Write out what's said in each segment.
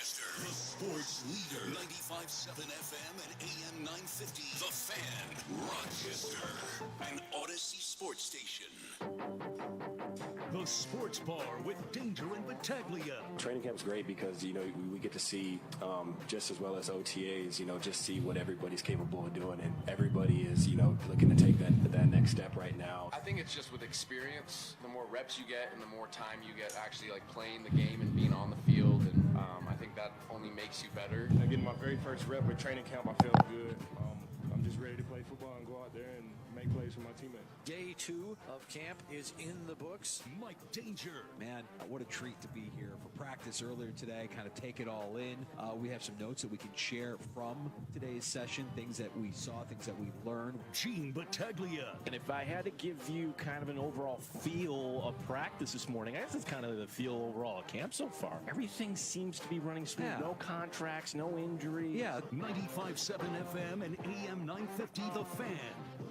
Rochester, the sports leader. 95.7 FM and AM 950. The Fan, Rochester, an Odyssey sports station. The Sports Bar with Danger and Battaglia. Training camp's great because, we get to see, just as well as OTAs, just see what everybody's capable of doing. And everybody is, looking to take that next step right now. I think it's just with experience, the more reps you get and the more time you get actually playing the game and being on the field. And I think that only makes you better. I get my very first rep with training camp. I feel good. I'm just ready to play football and go out there and make plays for my teammates. Day 2 of camp is in the books. Mike Danger. Man, what a treat to be here for practice earlier today, kind of take it all in. We have some notes that we can share from today's session, things that we saw, things that we learned. Gene Battaglia. And if I had to give you kind of an overall feel of practice this morning, I guess it's kind of the feel overall of camp so far. Everything seems to be running smooth. Yeah. No contracts, no injuries. Yeah. 95.7 FM and AM 950. The Fan,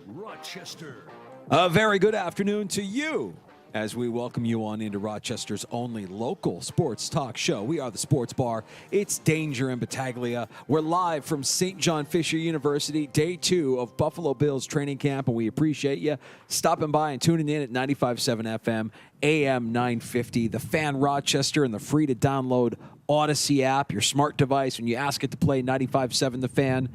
Rochester. A very good afternoon to you as we welcome you on into Rochester's only local sports talk show. We are the Sports Bar. It's Danger and Battaglia. We're live from St. John Fisher University, day 2 of Buffalo Bills training camp, and we appreciate you stopping by and tuning in at 95.7 FM, AM 950, the Fan Rochester, and the free-to-download Odyssey app, your smart device, when you ask it to play 95.7 The Fan.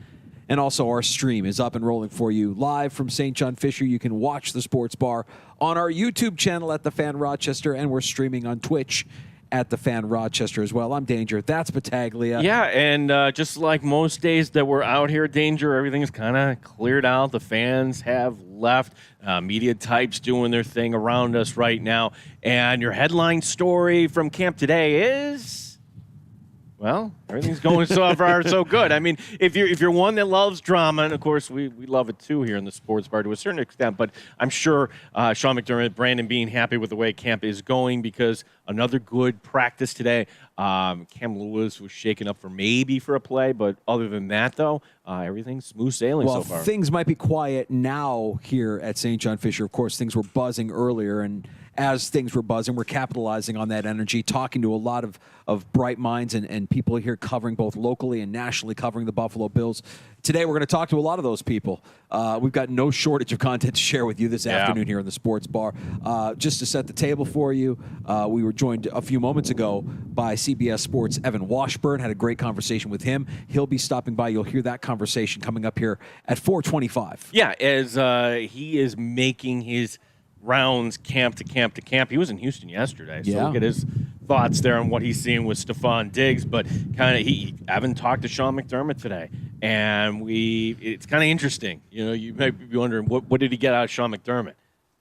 And also our stream is up and rolling for you live from St. John Fisher. You can watch the Sports Bar on our YouTube channel at The Fan Rochester, and we're streaming on Twitch at The Fan Rochester as well. I'm Danger. That's Battaglia. Yeah, and just like most days that we're out here, Danger, everything's kind of cleared out. The fans have left. Media types doing their thing around us right now. And your headline story from camp today is... Well, everything's going so far so good. I mean, if you're one that loves drama, and of course we love it too here in the Sports Bar to a certain extent, but I'm sure Sean McDermott, Brandon being happy with the way camp is going because another good practice today. Cam Lewis was shaken up for a play, but other than that, though, everything's smooth sailing so far. Well, things might be quiet now here at St. John Fisher. Of course, things were buzzing earlier, and as things were buzzing, we're capitalizing on that energy, talking to a lot of bright minds and people here covering both locally and nationally covering the Buffalo Bills. Today, we're going to talk to a lot of those people. We've got no shortage of content to share with you this afternoon here in the Sports Bar. Just to set the table for you, we were joined a few moments ago by CBS Sports' Evan Washburn. Had a great conversation with him. He'll be stopping by. You'll hear that conversation coming up here at 4:25. Yeah, as he is making his rounds camp to camp to camp. He was in Houston yesterday, so we'll get his thoughts there on what he's seeing with Stephon Diggs. But Evan talked to Sean McDermott today, and it's kind of interesting. You might be wondering what did he get out of Sean McDermott?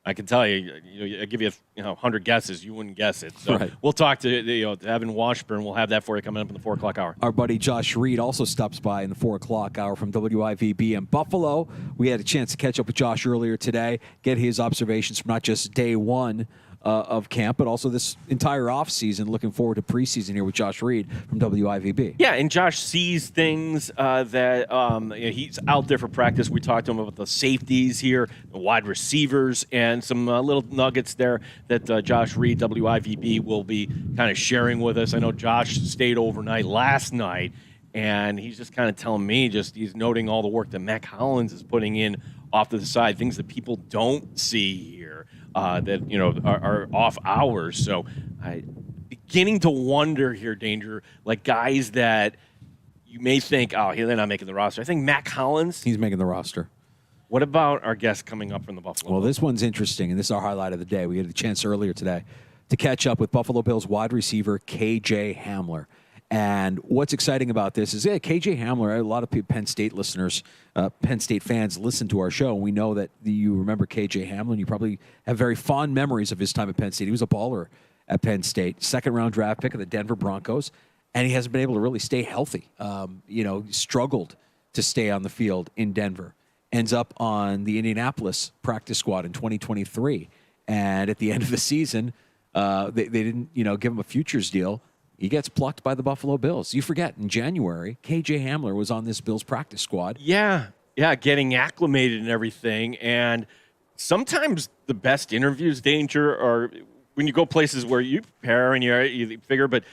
I can tell you, I give you 100 guesses, you wouldn't guess it. So We'll talk to Evan Washburn. We'll have that for you coming up in the 4 o'clock hour. Our buddy Josh Reed also stops by in the 4 o'clock hour from WIVB in Buffalo. We had a chance to catch up with Josh earlier today, get his observations from not just day 1 of camp, but also this entire offseason. Looking forward to preseason here with Josh Reed from WIVB. Yeah, and Josh sees things that he's out there for practice. We talked to him about the safeties here, the wide receivers, and some little nuggets there that Josh Reed, WIVB, will be kind of sharing with us. I know Josh stayed overnight last night, and he's just kind of telling me, he's noting all the work that Mac Hollins is putting in off to the side, things that people don't see here. That are off hours. So I beginning to wonder here, Danger, like guys that you may think, they're not making the roster. I think Mac Hollins. He's making the roster. What about our guest coming up from the Buffalo Well, Bills? this one's interesting, and this is our highlight of the day. We had a chance earlier today to catch up with Buffalo Bills wide receiver K.J. Hamler. And what's exciting about this is, K.J. Hamler, a lot of Penn State listeners, Penn State fans listen to our show. We know that you remember K.J. Hamler, and you probably have very fond memories of his time at Penn State. He was a baller at Penn State, second-round draft pick of the Denver Broncos, and he hasn't been able to really stay healthy. Struggled to stay on the field in Denver. Ends up on the Indianapolis practice squad in 2023. And at the end of the season, they didn't, give him a futures deal. He gets plucked by the Buffalo Bills. You forget, in January, K.J. Hamler was on this Bills practice squad. Yeah, getting acclimated and everything. And sometimes the best interviews, Danger, are when you go places where you prepare and you figure. But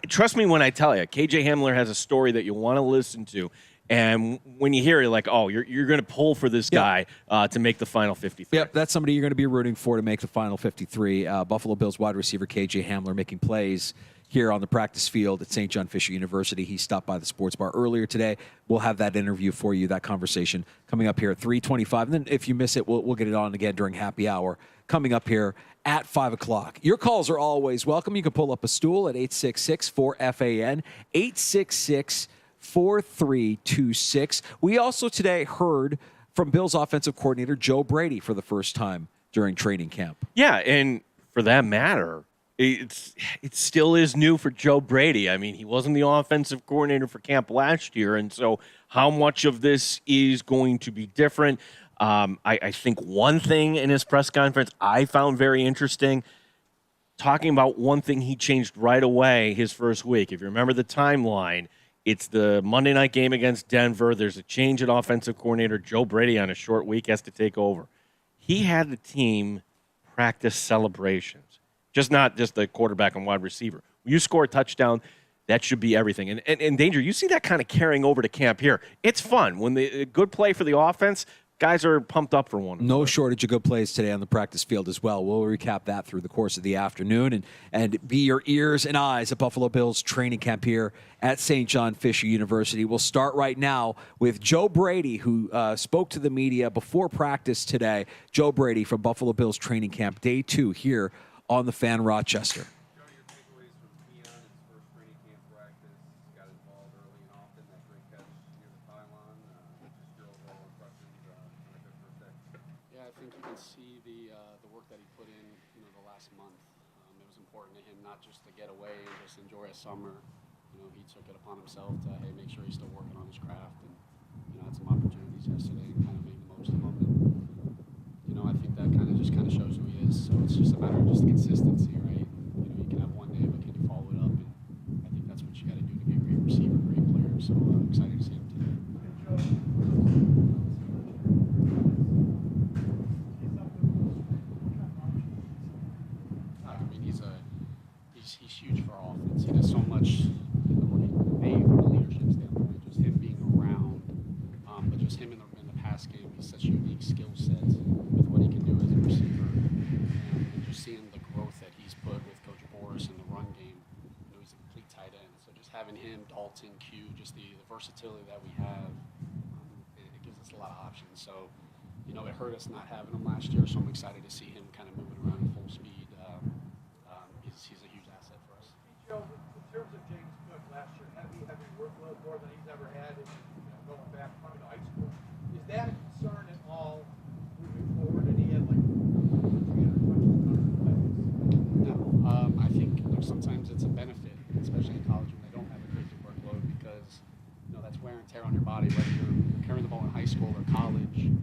trust me when I tell you, KJ Hamler has a story that you want to listen to. And when you hear it, like, oh, you're going to pull for this guy to make the final 53. Yep, that's somebody you're going to be rooting for to make the final 53. Buffalo Bills wide receiver KJ Hamler making plays here on the practice field at St. John Fisher University. He stopped by the sports bar earlier today. We'll have that interview for you, that conversation, coming up here at 3:25. And then if you miss it, we'll get it on again during happy hour, coming up here at 5 o'clock. Your calls are always welcome. You can pull up a stool at 866-4FAN, 866-4326. We also today heard from Bills offensive coordinator Joe Brady for the first time during training camp. Yeah, and for that matter, it still is new for Joe Brady. I mean, he wasn't the offensive coordinator for camp last year, and so how much of this is going to be different? I think one thing in his press conference I found very interesting, talking about one thing he changed right away his first week. If you remember the timeline, it's the Monday night game against Denver. There's a change at offensive coordinator. Joe Brady on a short week has to take over. He had the team practice celebrations. Not just the quarterback and wide receiver. When you score a touchdown, that should be everything. And Danger, you see that kind of carrying over to camp here. It's fun. When the good play for the offense, guys are pumped up for one. No shortage of good plays today on the practice field as well. We'll recap that through the course of the afternoon and be your ears and eyes at Buffalo Bills training camp here at St. John Fisher University. We'll start right now with Joe Brady, who spoke to the media before practice today. Joe Brady from Buffalo Bills training camp, day 2 here on the Fan Rochester. I think you can see the work that he put in, the last month. It was important to him not just to get away and just enjoy a summer. He took it upon himself to make sure he's still working on his craft and had some opportunities yesterday and kind of make the most of them. And I think that kind of shows who he is. So it's just a matter of just the consistency, right? You can have one day, but can you follow it up? And I think that's what you got to do to get a great receiver, great player. So I'm excited to see him today. He's huge for our offense. He does so much in the work from a leadership standpoint, just him being around, but just him in the pass game. He's such a unique skill set with what he can do as a receiver, and just seeing the growth that he's put with Coach Boris in the run game. He's a complete tight end, so just having him, Dalton, Q, just the versatility that we have, it gives us a lot of options. So, it hurt us not having him last year, so I'm excited to see him kind of moving around at full speed. He's a huge asset for us. Joe, in terms of James Cook last year, heavy workload, more than he's ever had, going back coming to high school. Is that a concern at all moving forward? And he had like 300 touches. No, I think sometimes it's a benefit, especially in college when they don't have a crazy workload, because that's wear and tear on your body, whether you're carrying the ball in high school or college.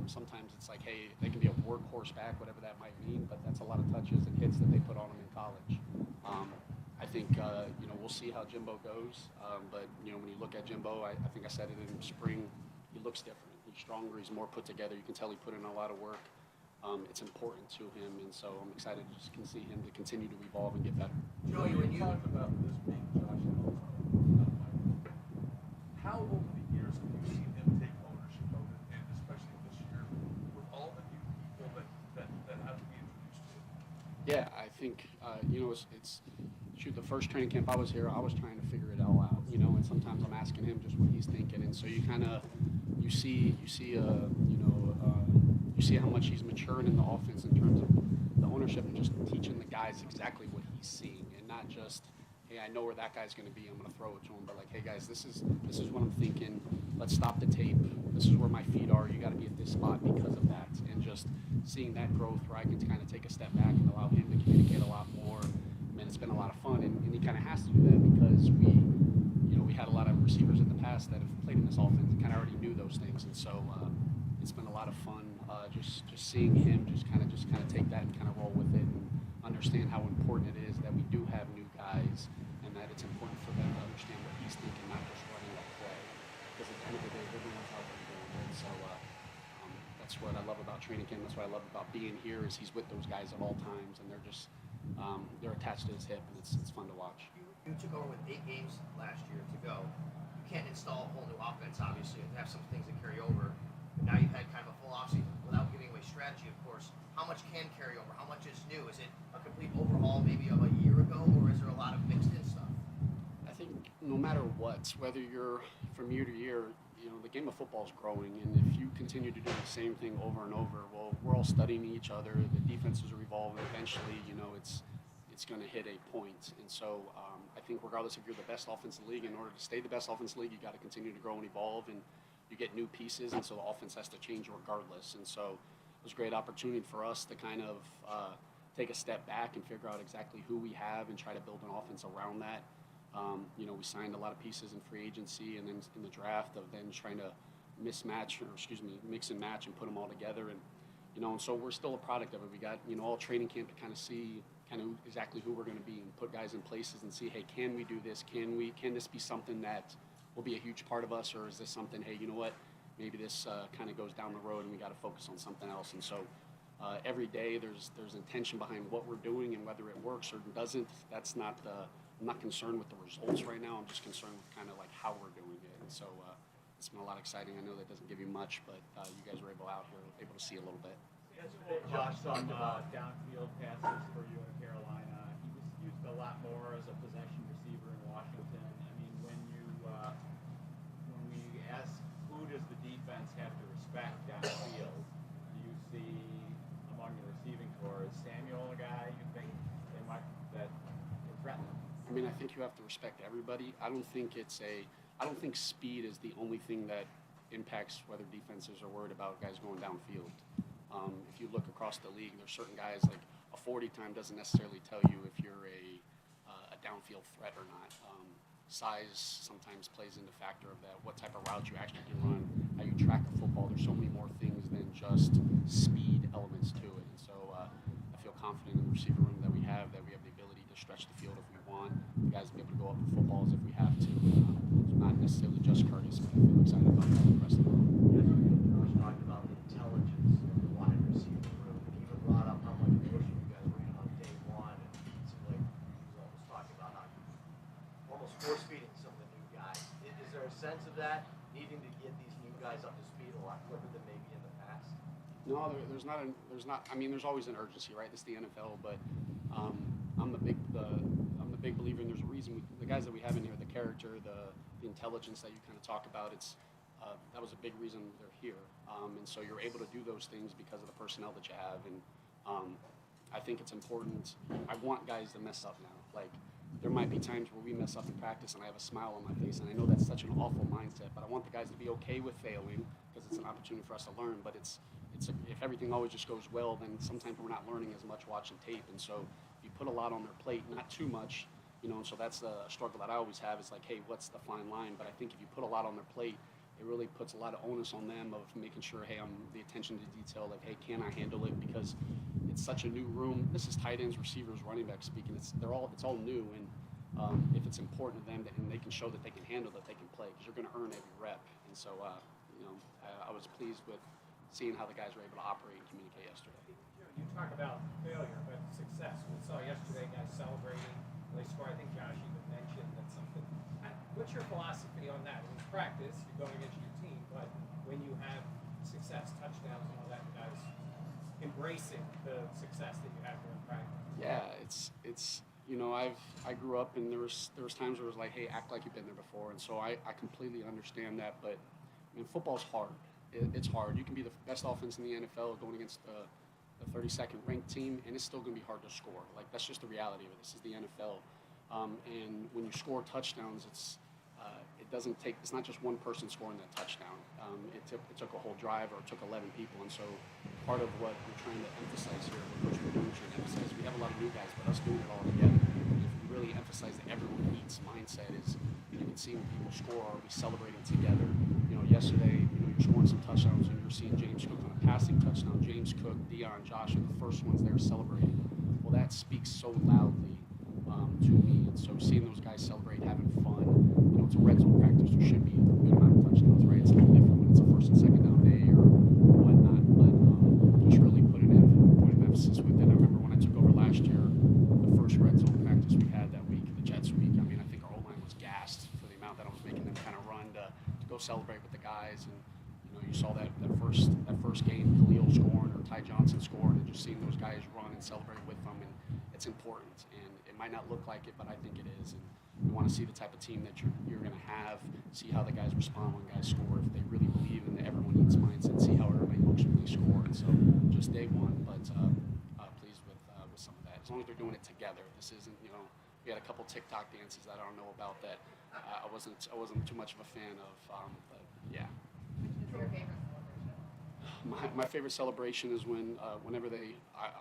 Sometimes it's like, hey, they can be a workhorse back, whatever that might mean, but that's a lot of touches and hits that they put on them in college. I think, we'll see how Jimbo goes. But, when you look at Jimbo, I think I said it in spring, he looks different. He's stronger. He's more put together. You can tell he put in a lot of work. It's important to him, and so I'm excited to just see him to continue to evolve and get better. Joe, when you talked about this being Josh Allen, how over the years have you seen him take ownership of it, and especially this year with all the new people that have to be introduced to it? Yeah, I think it's the first training camp I was here, I was trying to figure it all out, and sometimes I'm asking him just what he's thinking, and so you see how much he's matured in the offense in terms of the ownership and just teaching the guys exactly what he's seeing, and not just, hey, I know where that guy's going to be, I'm going to throw it to him, but like, hey guys, this is what I'm thinking. Let's stop the tape. This is where my feet are. You got to be at this spot because of that, and just seeing that growth where I can kind of take a step back and allow him to communicate a lot more. Man, it's been a lot of fun, and he kind of has to do that because we had a lot of receivers in the past that have played in this offense and kind of already knew those things, and so it's been a lot of fun just seeing him just kind of take that and kind of roll with it and understand how important it is that we do have new guys and that it's important for them to understand what he's thinking, not just running that play, because at the end of the day, everyone's out there doing it. So that's what I love about training camp. That's what I love about being here is he's with those guys at all times, and they're just they're attached to his hip, and it's fun to watch. You took over with 8 games last year to go. You can't install a whole new offense, obviously. You have to have some things that carry over. But now you've had kind of a full offseason without giving away strategy, of course. How much can carry over? How much is new? Is it a complete overhaul maybe of a year ago, or is there a lot of mixed in stuff? I think no matter what, whether you're from year to year, the game of football is growing, and if you continue to do the same thing over and over, well, we're all studying each other. The defenses are evolving. Eventually, it's going to hit a point. And so I think regardless if you're the best offense in the league, in order to stay the best offense in the league, you got to continue to grow and evolve, and you get new pieces, and so the offense has to change regardless. And so it was a great opportunity for us to kind of take a step back and figure out exactly who we have and try to build an offense around that. We signed a lot of pieces in free agency and then in the draft of then trying to mix and match and put them all together. And so we're still a product of it. We got, all training camp to kind of see exactly who we're going to be and put guys in places and see, hey, can we do this? Can this be something that will be a huge part of us? Or is this something, hey, you know what, maybe this kind of goes down the road and we got to focus on something else. And so every day there's intention behind what we're doing, and whether it works or doesn't, that's not I'm not concerned with the results right now. I'm just concerned with kind of like how we're doing it. And so it's been a lot exciting. I know that doesn't give you much, but you guys were able to see a little bit. Josh, some downfield passes for you in Carolina. He was used a lot more as a possession receiver in Washington. I mean, when we ask who does the defense have to respect downfield, do you see among the receiving corps, is Samuel a guy you think that can threaten them? I mean, I think you have to respect everybody. I don't think speed is the only thing that impacts whether defenses are worried about guys going downfield. If you look across the league, there's certain guys, like a 40 time doesn't necessarily tell you if you're a downfield threat or not. Size sometimes plays into factor of that, what type of route you actually can run, how you track a football. There's so many more things than just speed elements to it. And so I feel confident in the receiver room that we have the ability to stretch the field if we want. The guys will be able to go up with footballs if we have to. It's not necessarily just Curtis, but I feel excited about that the rest of the world. Josh talked about the intelligence of the wide receiver room. He even brought up how much pushing you guys ran on day one, and it seemed like he was almost talking about how almost force-feeding some of the new guys. Is there a sense of that, needing to get these new guys up to speed a lot quicker than maybe in the past? No, there's not. I mean, there's always an urgency, right? It's the NFL, but I'm the big believer, and there's a reason the guys that we have in here, the character, the intelligence that you kind of talk about. That was a big reason they're here, and so you're able to do those things because of the personnel that you have, and I think it's important. I want guys to mess up now. Like, there might be times where we mess up in practice and I have a smile on my face, and I know that's such an awful mindset, but I want the guys to be okay with failing because it's an opportunity for us to learn. But if everything always just goes well, then sometimes we're not learning as much watching tape. And so you put a lot on their plate, not too much, and so that's the struggle that I always have. Is like, hey, what's the fine line? But I think if you put a lot on their plate, it really puts a lot of onus on them of making sure, hey, I'm the attention to detail, like, hey, can I handle it? Because it's such a new room. This is tight ends, receivers, running backs speaking. It's all new, and if it's important to them and they can show that they can handle it, they can play, because you're going to earn every rep. And so, I was pleased with seeing how the guys were able to operate and communicate yesterday. You talk about failure, but success. We saw yesterday guys celebrating. They score. I think Josh even mentioned that something. What's your philosophy on that? In practice, you're going against your team, but when you have success, touchdowns, and all that, guys embracing the success that you have here in practice. Yeah, it's I grew up, and there was times where it was like, hey, act like you've been there before, and so I completely understand that. But I mean, football's hard. It's hard. You can be the best offense in the NFL going against the 32nd ranked team, and it's still going to be hard to score. Like, that's just the reality of it. This is the NFL, and when you score touchdowns, it's not just one person scoring that touchdown. It took a whole drive, or it took 11 people, and so part of what we're trying to emphasize here, what we're trying to emphasize, we have a lot of new guys, but us doing it all together. If we really emphasize the everyone eats mindset, is you can see when people score, are we celebrating together? Yesterday, you're scoring some touchdowns, and you're seeing James Cook on a passing touchdown. James Cook, Dion, Josh are the first ones there celebrating. Well, that speaks so loudly to me, and so seeing those guys celebrate, having fun. It's a red zone practice. There should be a good amount of touchdowns, right? It's a little different when it's a first and second down day or whatnot, but just really put an emphasis with it. I remember when I took over last year, the first red zone practice we had that week, the Jets week. I mean, punts and scored, and just seeing those guys run and celebrate with them, and it's important. And it might not look like it, but I think it is. And we want to see the type of team that you're going to have, see how the guys respond when guys score, if they really believe in the everyone eats mindset, see how everybody looks when they score. And so just day one, but pleased with some of that. As long as they're doing it together. This isn't, we had a couple TikTok dances that I don't know about that I wasn't too much of a fan of, but yeah. What's your favorite celebration? My favorite celebration is whenever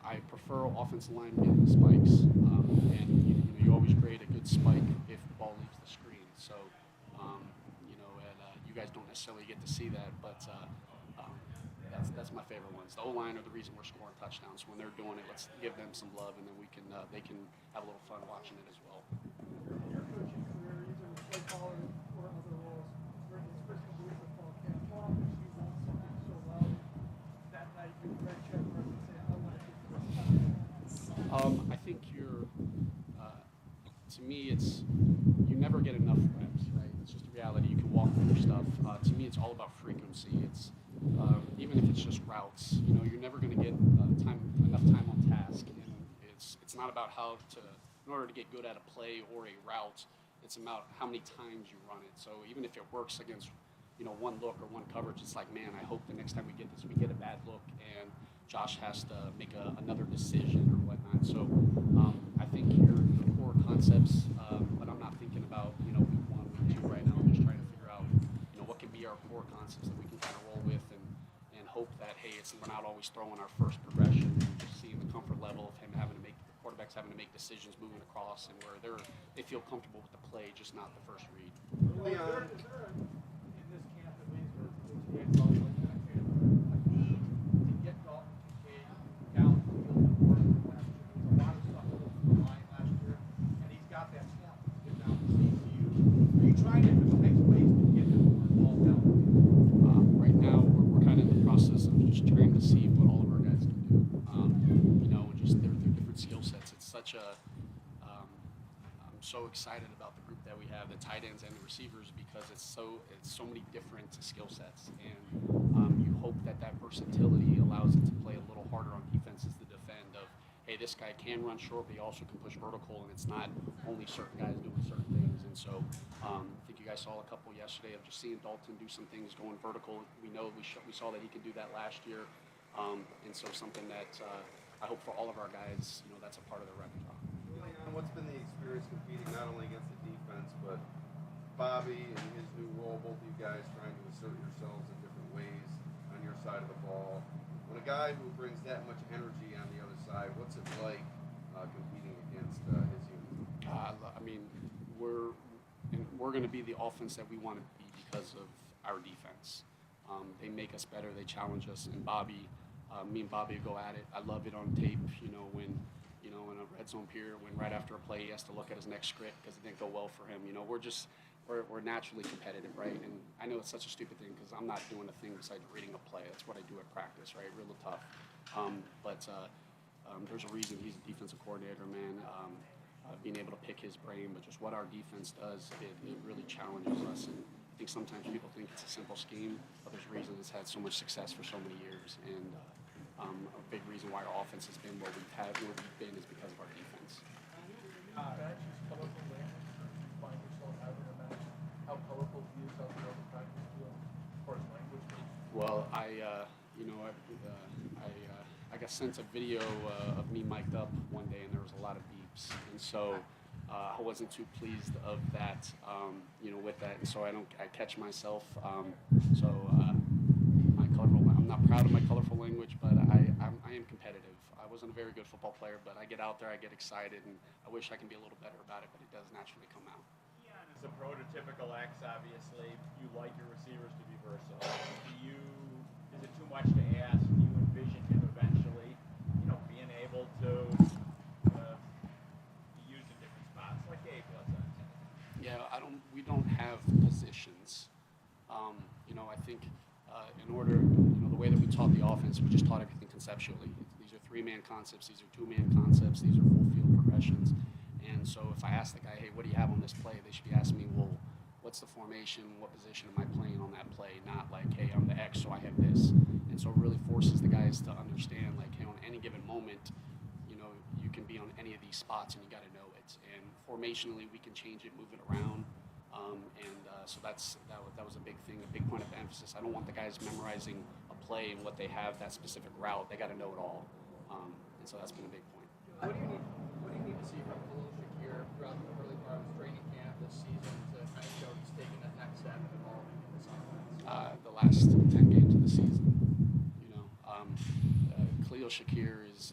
I prefer offensive line getting the spikes, and you always create a good spike if the ball leaves the screen. So, you guys don't necessarily get to see that, but that's my favorite ones. The O-line are the reason we're scoring touchdowns. When they're doing it, let's give them some love, and then they can have a little fun watching it as well. Your coaching career, either with play calling or other roles, during his first couple weeks of fall camp, how often do you want something so loud that night you red check mark and say, I want to get this? I think to me, you never get enough reps, right? It's just a reality. You can walk through your stuff. To me, it's all about frequency. It's even if it's just routes, you're never going to get enough time on task, and it's not about in order to get good at a play or a route, it's about how many times you run it. So even if it works against one look or one coverage, it's like, man, I hope the next time we get a bad look and Josh has to make another decision or whatnot. So I think your core concepts, but I'm not thinking about week 1, week 2 right now. I'm just trying to figure out what can be our core concepts that we can kind of roll with and hope that, hey, we're not always throwing our first progression, and just seeing the comfort level of the quarterbacks having to make decisions moving across, and where they feel comfortable with the play, just not the first read. Is there in this camp at least, or OTA probably a need to get Dalton Kincaid downfield more than last year? There was a lot of stuff over the line last year, and he's got that talent to get down the seam to you. Are you trying to find ways to get him more ball down? Right now, we're kind of in the process of just trying to see what all of our guys can do. Just their different skill sets. It's such a I'm so excited about the group that we have, the tight ends and the receivers, because it's so many different skill sets, and you hope that versatility allows it to play a little harder on defenses to defend. Of, hey, this guy can run short, but he also can push vertical, and it's not only certain guys doing certain things. And so I think you guys saw a couple yesterday of just seeing Dalton do some things going vertical. We know we saw that he could do that last year, and so something that I hope for all of our guys, that's a part of their repertoire. What's been the experience competing not only against the defense, but Bobby and his new role, both of you guys trying to assert yourselves in different ways on your side of the ball? When a guy who brings that much energy on the other side, what's it like competing against his unit? I mean, we're going to be the offense that we want to be because of our defense. They make us better. They challenge us. And Bobby, me and Bobby go at it. I love it on tape, when in a red zone period, when right after a play he has to look at his next script because it didn't go well for him. We're naturally competitive, right? And I know it's such a stupid thing because I'm not doing a thing besides reading a play. That's what I do at practice, right? Real tough. But there's a reason he's a defensive coordinator, man. Being able to pick his brain, but just what our defense does, it really challenges us. And I think sometimes people think it's a simple scheme, but there's a reason it's had so much success for so many years. And a big reason why our offense has been where we've been is because of our defense. How colorful do you yourself feel the practice field as far as language? Well, I got sent a video of me mic'd up one day, and there was a lot of beeps, and so I wasn't too pleased of that, with that, and so I catch myself. I'm not proud of my colorful language, but I am competitive. I wasn't a very good football player, but I get out there, I get excited, and I wish I can be a little better about it, but it does naturally come out. Keon is a prototypical X, obviously. You like your receivers to be versatile. Is it too much to ask? Do you envision him eventually, being able to be used in different spots like Gabe was? Yeah, we don't have positions. I think in order, the way that we taught the offense, we just taught everything conceptually. These are 3-man concepts, these are 2-man concepts, these are full field progressions. And so if I ask the guy, hey, what do you have on this play? They should be asking me, well, what's the formation, what position am I playing on that play, not like, hey, I'm the X, so I have this. And so it really forces the guys to understand, like, hey, on any given moment, you know, you can be on any of these spots and you got to know it. And formationally, we can change it, move it around. So that was a big thing, a big point of emphasis. I don't want the guys memorizing a play and what they have, that specific route. They got to know it all. And so that's been a big point. What do you need to see from Khalil Shakir throughout the early part of his training camp this season to kind of show he's taking that next step and evolving in this offense? The last 10 games of the season, you know, Khalil Shakir is,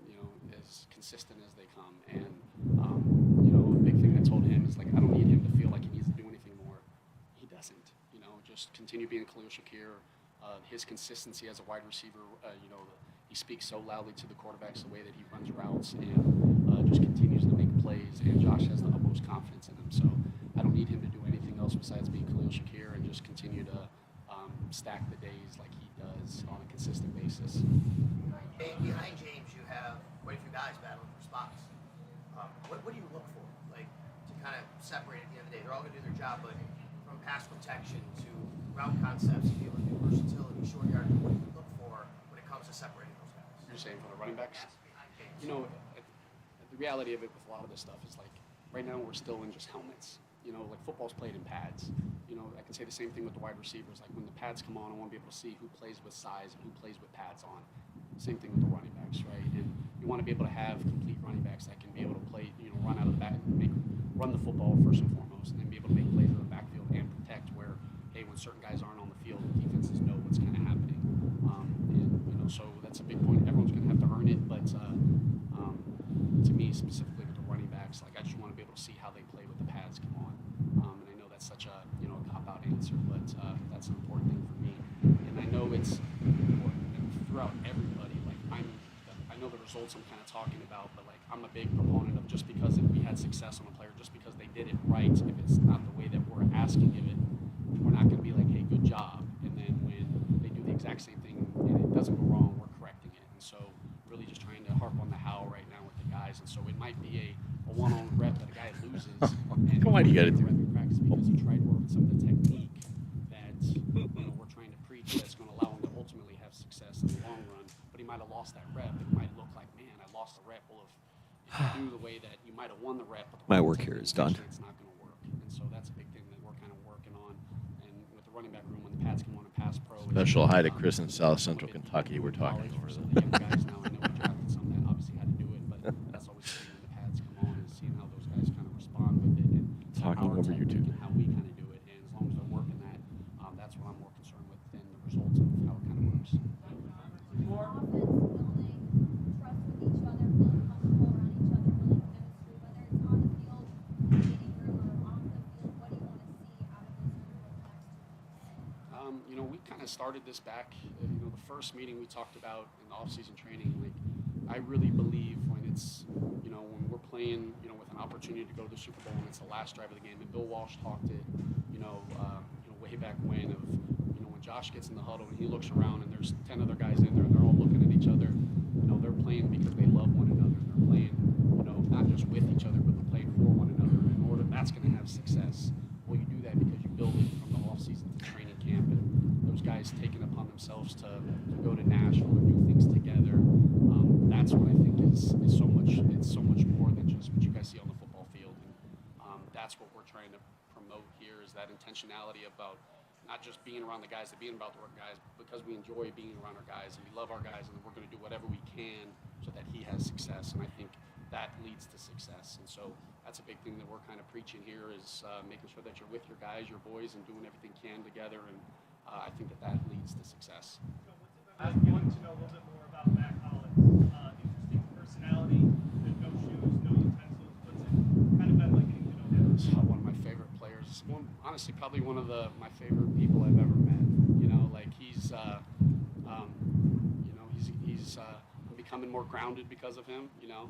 you know, as consistent as they come. And, you know, a big thing I told him is, like, I don't need him to feel like he needs to do anything more. He doesn't, you know, just continue being Khalil Shakir. His consistency as a wide receiver, you know, he speaks so loudly to the quarterbacks the way that he runs routes and just continues to make plays. And Josh has the utmost confidence in him. So I don't need him to do anything else besides being Khalil Shakir and just continue to stack the days like he does on a consistent basis. Behind James, you have quite a few guys battling for spots. What do you look for, like, to kind of separate at the end of the day? They're all going to do their job, but from pass protection to route concepts, be able to do versatility, short yardage, what do you look for when it comes to separating those guys? You're saying for the running backs? Yes, behind James. You know, the reality of it with a lot of this stuff is, like, right now we're still in just helmets. You know, like, football's played in pads. You know, I can say the same thing with the wide receivers. Like, when the pads come on, I want to be able to see who plays with size and who plays with pads on. Same thing with the running backs, right? And you want to be able to have complete running backs that can be able to play, you know, run out of the back, run the football first and foremost, and then be able to make plays in the backfield and protect where, hey, when certain guys aren't on the field, the defenses know what's kind of happening. And, you know, so that's a big point. Everyone's going to have to earn it, but to me, specifically with the running backs, like, I just want to be able to see how they play with the pads come on. And I know that's such a, you know, a cop-out answer, but that's an important thing for me. And I know it's throughout everybody. Like, I know the results I'm kind of talking about, but, like, I'm a big proponent of just because we had success on a player, just because they did it right, if it's not the way that we're asking of it, we're not going to be like, hey, good job. And then when they do the exact same thing and it doesn't go wrong, we're correcting it. And so really just trying to harp on the how right now with the guys. And so it might be a one-on rep that a guy loses. And Come on, you got to do it. Practice because he tried to work with some of the technique that, you know, we're trying to preach that's going to allow him to ultimately have success in the long run. But he might have lost that rep. It might look like, man, I lost the rep. Well, if you do the way that you might have won the rep, but My work here is done. It's not going to work. And so that's a big thing that we're kind of working on. And with the running back room, when the pads come on a pass pro. Special hi to Chris in South Central Kentucky. We're talking over the young guys now. I know we drafted some that obviously had to do it, but that's always the thing when the pads come on is seeing how those guys kind of respond with it and Talking our over you technique two. and how we kind of do it. And as long as they're working that, that's what I'm more concerned with than the results of how it kind of works. More offense, building trust with each other, feeling comfortable around each other, building chemistry, whether it's on the field, meeting room, or off the field. What do you want to see out of this group over the next 2 weeks? You know, we kind of started this back, you know, the first meeting we talked about in the off-season training. Like, I really believe when it's, you know, when we're playing, you know, with an opportunity to go to the Super Bowl and it's the last drive of the game. And Bill Walsh talked it, you know, way back when of, you know, when Josh gets in the huddle and he looks around and there's 10 other guys in there and they're all looking at each other. You know, they're playing because they love one another. They're playing, you know, not just with each other, but they're playing for one another. In order, that's going to have success. Well, you do that because you build it from the off-season to training camp, and those guys taking upon themselves to go to Nashville and do things together. That's what I think is so much. It's so much more than just what you guys see on the football field. And that's what we're trying to promote here is that intentionality about not just being around the guys, but being about the guys because we enjoy being around our guys and we love our guys, and we're going to do whatever we can so that he has success. And I think that leads to success. And so that's a big thing that we're kind of preaching here is making sure that you're with your guys, your boys, and doing everything you can together. And I think that leads to success. I wanted to know a little bit more about Mac Hollins. Interesting personality, no shoes, no utensils. What's it kind of been like getting to know him? One of my favorite players. Honestly, probably one of my favorite people I've ever met. You know, like he's, you know, he's becoming more grounded because of him. You know,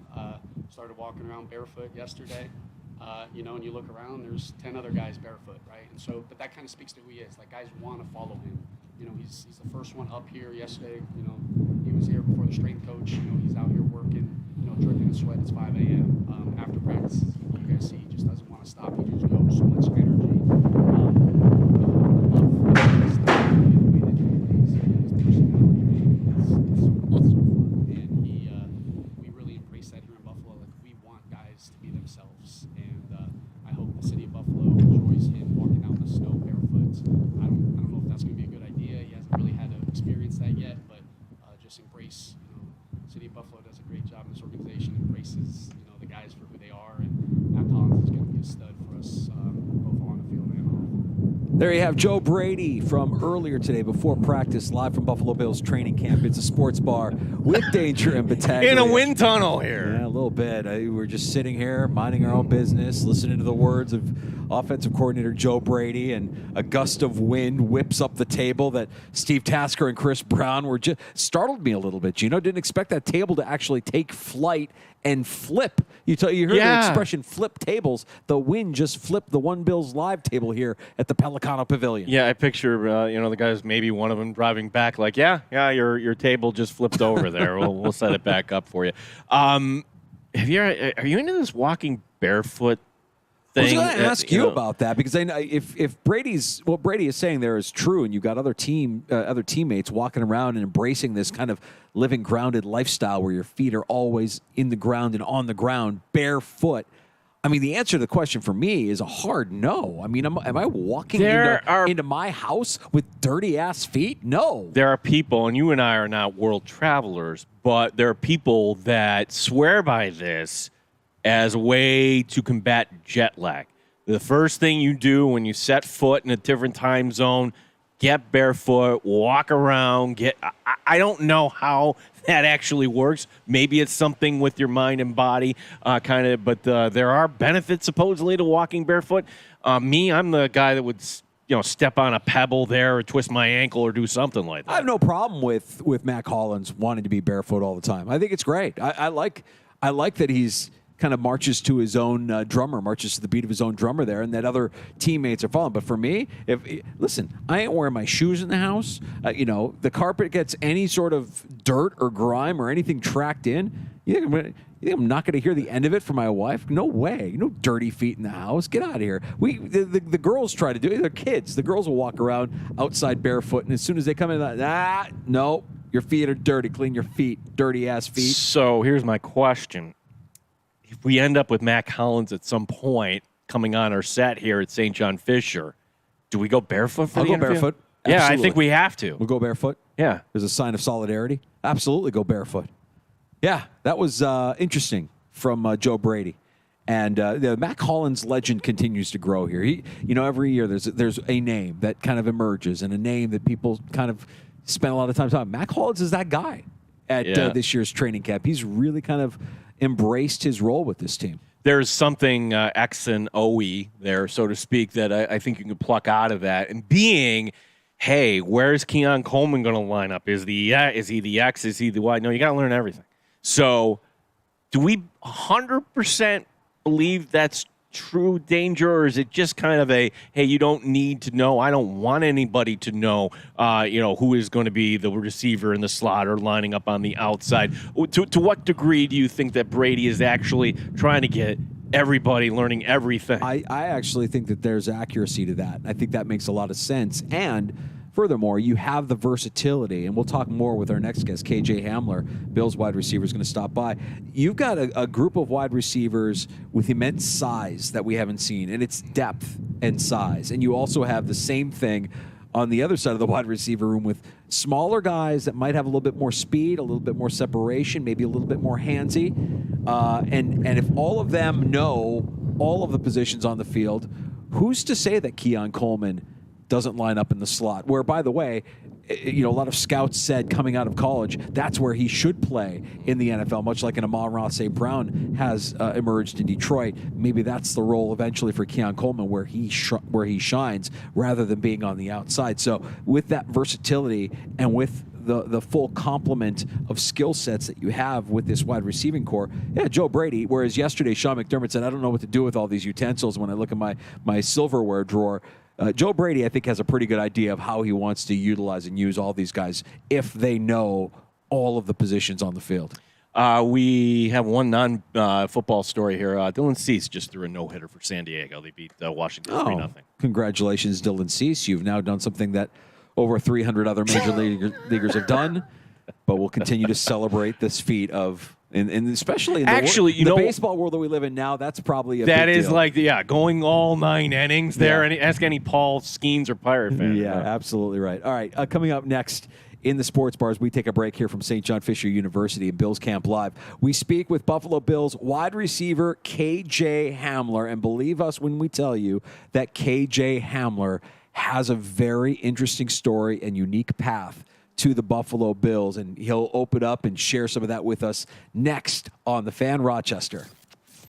started walking around barefoot yesterday. You know, and you look around, there's 10 other guys barefoot, right? And so, but that kind of speaks to who he is. Like, guys want to follow him. You know, he's the first one up here yesterday. You know, he was here before the strength coach. You know, he's out here working, you know, dripping in sweat. It's 5 a.m. After practice, you guys see he just doesn't want to stop. He just goes so much energy. Buffalo does a great job in this organization, embraces the guys for who they are, and Matt Collins is going to be a stud for us both on the field and off. There you have Joe Brady from earlier today before practice, live from Buffalo Bills training camp. It's a sports bar with Danger and Battaglia. In a wind tunnel here. Yeah, a little bit. We're just sitting here, minding our own business, listening to the words of offensive coordinator Joe Brady, and a gust of wind whips up the table that Steve Tasker and Chris Brown were just startled me a little bit. Gino, didn't expect that table to actually take flight and flip. You heard the expression flip tables. The wind just flipped the One Bills live table here at the Pelicano Pavilion. Yeah, I picture the guys, maybe one of them driving back like, your table just flipped over there. We'll set it back up for you. Are you into this walking barefoot thing? I was going to ask you about that, because I know if what Brady is saying there is true, and you've got other teammates walking around and embracing this kind of living grounded lifestyle where your feet are always in the ground and on the ground barefoot. I mean, the answer to the question for me is a hard no. I mean, am I walking into my house with dirty ass feet? No. There are people, and you and I are not world travelers, but there are people that swear by this as a way to combat jet lag. The first thing you do when you set foot in a different time zone, get barefoot, walk around. I don't know how that actually works. Maybe it's something with your mind and body, but there are benefits supposedly to walking barefoot. I'm the guy that would step on a pebble there or twist my ankle or do something like that. I have no problem with Matt Collins wanting to be barefoot all the time. I think it's great. I like that he's kind of marches to his own drummer, marches to the beat of his own drummer there, and that other teammates are following. But for me, listen, I ain't wearing my shoes in the house. The carpet gets any sort of dirt or grime or anything tracked in. You think I'm not going to hear the end of it from my wife? No way. No dirty feet in the house. Get out of here. The girls try to do it. They're kids. The girls will walk around outside barefoot, and as soon as they come in, no, your feet are dirty. Clean your feet. Dirty ass feet. So here's my question. If we end up with Matt Collins at some point coming on our set here at St. John Fisher, do we go barefoot for I'll the go interview? barefoot. Yeah, Absolutely. I think we have to. We'll go barefoot. Yeah. There's a sign of solidarity. Absolutely go barefoot. Yeah, that was interesting from Joe Brady. And the Matt Collins legend continues to grow here. Every year there's a name that kind of emerges, and a name that people kind of spend a lot of time talking. Matt Collins is that guy at this year's training camp. He's really kind of embraced his role with this team. There's something X and OE there, so to speak, that I think you can pluck out of that. And being, hey, where's Keon Coleman going to line up? Is he the X? Is he the Y? No, you got to learn everything. So do we 100% believe that's true, Danger, or is it just kind of a, hey, you don't need to know, I don't want anybody to know, who is going to be the receiver in the slot or lining up on the outside? To what degree do you think that Brady is actually trying to get everybody learning everything? I actually think that there's accuracy to that. I think that makes a lot of sense. And furthermore, you have the versatility, and we'll talk more with our next guest, KJ Hamler, Bills wide receiver, is going to stop by. You've got a group of wide receivers with immense size that we haven't seen, and it's depth and size. And you also have the same thing on the other side of the wide receiver room with smaller guys that might have a little bit more speed, a little bit more separation, maybe a little bit more handsy. And if all of them know all of the positions on the field, who's to say that Keon Coleman doesn't line up in the slot, where, by the way, a lot of scouts said coming out of college, that's where he should play in the NFL, much like an Amon-Ra St. Brown has emerged in Detroit. Maybe that's the role eventually for Keon Coleman, where he shines rather than being on the outside. So with that versatility and with the full complement of skill sets that you have with this wide receiving core, Joe Brady, whereas yesterday Sean McDermott said, I don't know what to do with all these utensils when I look at my silverware drawer. Joe Brady, I think, has a pretty good idea of how he wants to utilize and use all these guys if they know all of the positions on the field. We have one non-football story here. Dylan Cease just threw a no-hitter for San Diego. They beat Washington 3-0. Congratulations, Dylan Cease. You've now done something that over 300 other major leaguers have done, but we'll continue to celebrate this feat of... And especially in the baseball world that we live in now, that's probably a big deal. That is like, going all 9 innings there. And ask any Paul Skeens or Pirate fan. Yeah, absolutely right. All right, coming up next in the sports bars. We take a break here from St. John Fisher University and Bills Camp Live. We speak with Buffalo Bills wide receiver KJ Hamler, and believe us when we tell you that KJ Hamler has a very interesting story and unique path to the Buffalo Bills, and he'll open up and share some of that with us next on The Fan Rochester.